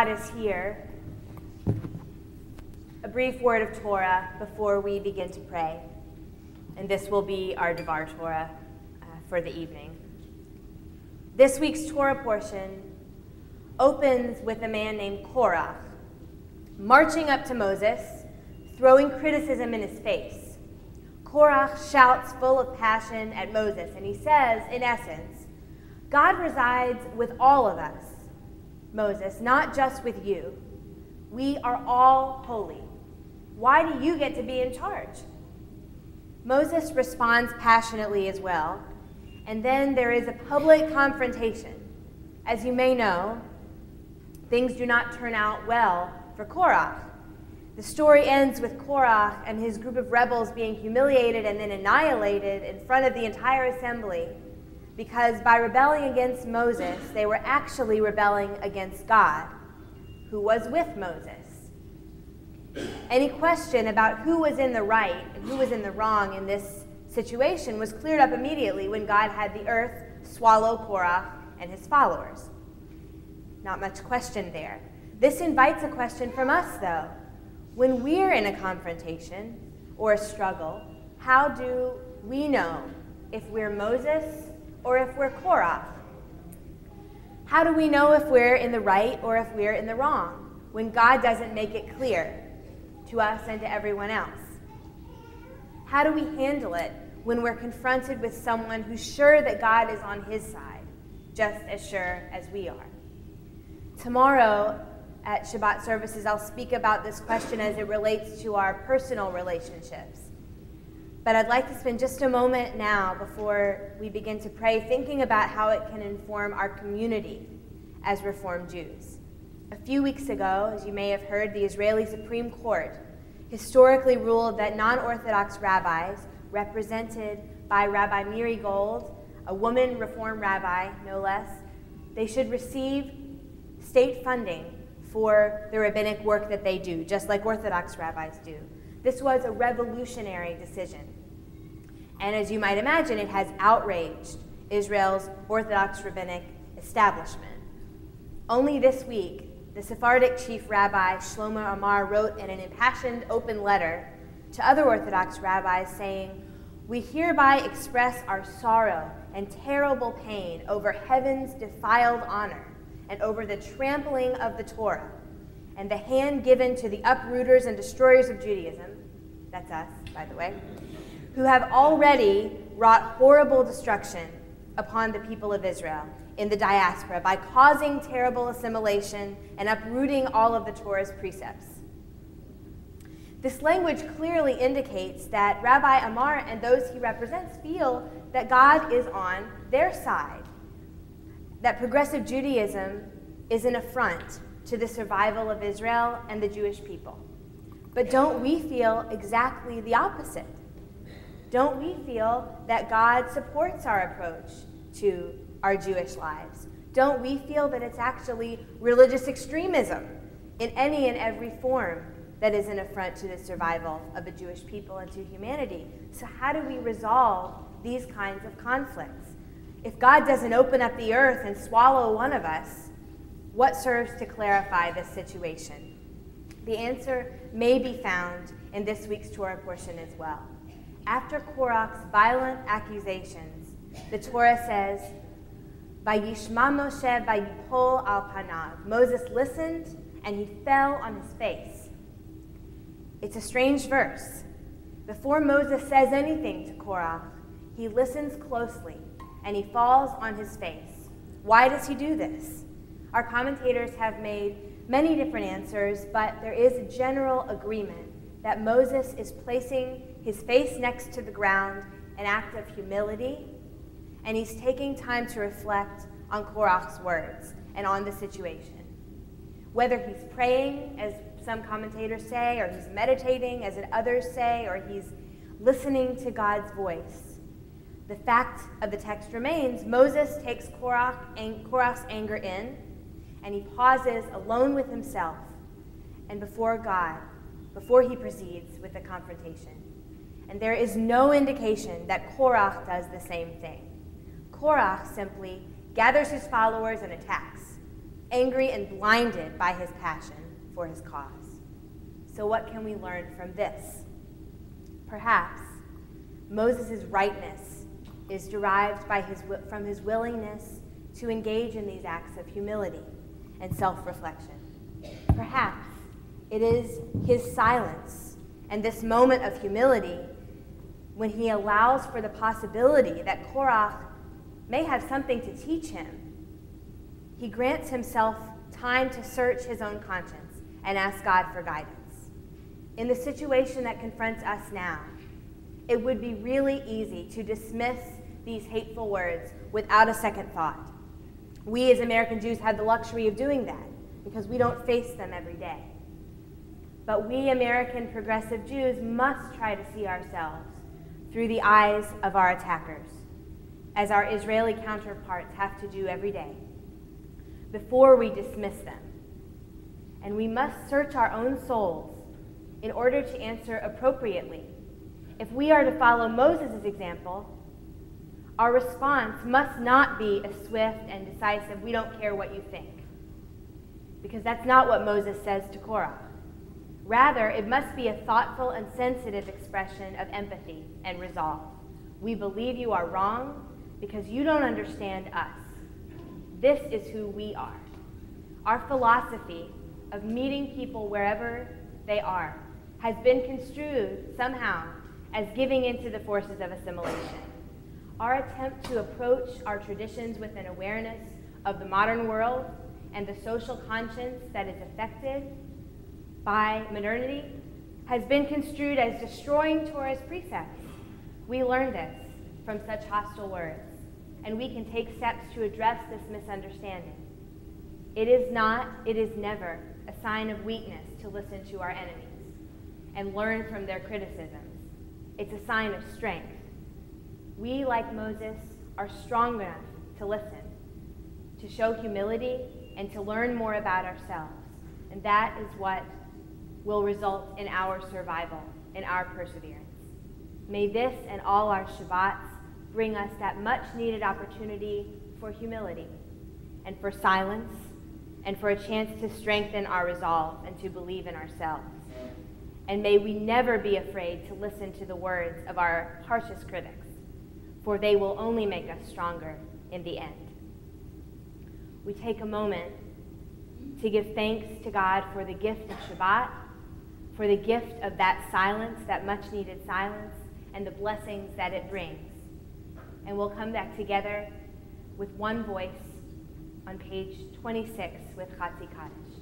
God is here. A brief word of Torah before we begin to pray. And this will be our Devar Torah for the evening. This week's Torah portion opens with a man named Korach marching up to Moses, throwing criticism in his face. Korach shouts full of passion at Moses, and he says, in essence, God resides with all of us, Moses, not just with you. We are all holy. Why do you get to be in charge? Moses responds passionately as well, and then there is a public confrontation. As you may know, things do not turn out well for Korach. The story ends with Korach and his group of rebels being humiliated and then annihilated in front of the entire assembly, because by rebelling against Moses, they were actually rebelling against God, who was with Moses. Any question about who was in the right and who was in the wrong in this situation was cleared up immediately when God had the earth swallow Korach and his followers. Not much question there. This invites a question from us, though. When we're in a confrontation or a struggle, how do we know if we're Moses or if we're Korach? How do we know if we're in the right or if we're in the wrong when God doesn't make it clear to us and to everyone else? How do we handle it when we're confronted with someone who's sure that God is on his side, just as sure as we are? Tomorrow at Shabbat services, I'll speak about this question as it relates to our personal relationships. But I'd like to spend just a moment now before we begin to pray thinking about how it can inform our community as Reformed Jews. A few weeks ago, as you may have heard, the Israeli Supreme Court historically ruled that non-Orthodox rabbis, represented by Rabbi Miri Gold, a woman Reform rabbi, no less, they should receive state funding for the rabbinic work that they do, just like Orthodox rabbis do. This was a revolutionary decision. And as you might imagine, it has outraged Israel's Orthodox rabbinic establishment. Only this week, the Sephardic chief rabbi, Shlomo Amar, wrote in an impassioned open letter to other Orthodox rabbis saying, "We hereby express our sorrow and terrible pain over heaven's defiled honor and over the trampling of the Torah and the hand given to the uprooters and destroyers of Judaism," that's us, by the way, "who have already wrought horrible destruction upon the people of Israel in the diaspora by causing terrible assimilation and uprooting all of the Torah's precepts." This language clearly indicates that Rabbi Amar and those he represents feel that God is on their side, that progressive Judaism is an affront to the survival of Israel and the Jewish people. But don't we feel exactly the opposite? Don't we feel that God supports our approach to our Jewish lives? Don't we feel that it's actually religious extremism in any and every form that is an affront to the survival of the Jewish people and to humanity? So how do we resolve these kinds of conflicts? If God doesn't open up the earth and swallow one of us, what serves to clarify this situation? The answer may be found in this week's Torah portion as well. After Korach's violent accusations, the Torah says, "Vayishma Moshe vayipol al panav." Moses listened and he fell on his face. It's a strange verse. Before Moses says anything to Korach, he listens closely and he falls on his face. Why does he do this? Our commentators have made many different answers, but there is a general agreement that Moses is placing his face next to the ground, an act of humility, and he's taking time to reflect on Korach's words and on the situation. Whether he's praying, as some commentators say, or he's meditating, as others say, or he's listening to God's voice, the fact of the text remains, Moses takes Korach's anger in, and he pauses alone with himself and before God, before he proceeds with the confrontation. And there is no indication that Korach does the same thing. Korach simply gathers his followers and attacks. angry and blinded by his passion for his cause. So what can we learn from this? Perhaps Moses' rightness is derived from his willingness to engage in these acts of humility and self-reflection. Perhaps it is his silence and this moment of humility when he allows for the possibility that Korach may have something to teach him. He grants himself time to search his own conscience and ask God for guidance. In the situation that confronts us now, it would be really easy to dismiss these hateful words without a second thought. We as American Jews have the luxury of doing that because we don't face them every day. But we American progressive Jews must try to see ourselves through the eyes of our attackers, as our Israeli counterparts have to do every day, before we dismiss them. And we must search our own souls in order to answer appropriately. If we are to follow Moses' example, our response must not be a swift and decisive, we don't care what you think. Because that's not what Moses says to Korah. Rather, it must be a thoughtful and sensitive expression of empathy and resolve. We believe you are wrong because you don't understand us. This is who we are. Our philosophy of meeting people wherever they are has been construed somehow as giving into the forces of assimilation. Our attempt to approach our traditions with an awareness of the modern world and the social conscience that is affected by modernity has been construed as destroying Torah's precepts. We learn this from such hostile words, and we can take steps to address this misunderstanding. It is never a sign of weakness to listen to our enemies and learn from their criticisms. It's a sign of strength. We, like Moses, are strong enough to listen, to show humility, and to learn more about ourselves. And that is what will result in our survival, in our perseverance. May this and all our Shabbats bring us that much-needed opportunity for humility and for silence and for a chance to strengthen our resolve and to believe in ourselves. And may we never be afraid to listen to the words of our harshest critics, for they will only make us stronger in the end. We take a moment to give thanks to God for the gift of Shabbat, for the gift of that silence, that much-needed silence, and the blessings that it brings. And we'll come back together with one voice on page 26 with Chatzi Kaddish.